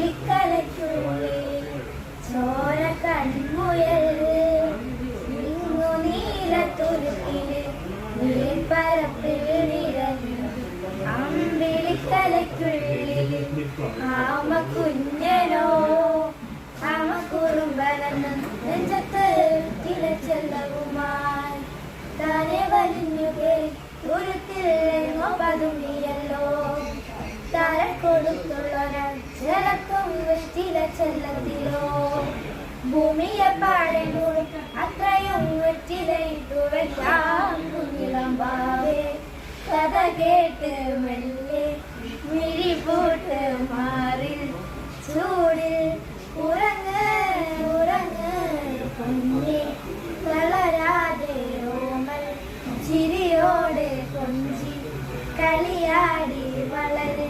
അമ്പിളിക്കലയ്ക്കുള്ളിൽ ചോര കൺമുയൽ നീലത്തുരുത്തില് നീൽപ്പരപ്പിൽ നിരങ്ങി അമ്പിളിക്കലയ്ക്കുള്ളിൽ ആമക്കുഞ്ഞനോ ആമക്കുറുമ്പനെന്ന് നെഞ്ചത്ത് ചിലച്ചെല്ലവുമായി താനെ വലിഞ്ഞു കയറി ദൂരത്തിൽ എങ്ങോ പതുങ്ങിയല്ലോ താരം കൊടുത്തുള്ളൊരക്ഷരക്കും വെറ്റില ചെല്ലത്തിലോ ഭൂമിയെ പാടെ കൂടി അത്രയും വെറ്റിലയിട്ടു വെക്കാം കുഞ്ഞിളമ്പാവേ കഥ കേട്ട് മെല്ലെ മിഴിപൂട്ട് മാറിൽ ചൂടിൽ ഉറങ്ങ് ഉറങ്ങ് കുഞ്ഞെ തളരാതെ ഓമൽ ചിരിയോടെ കൊഞ്ചി കളിയാടി വളര്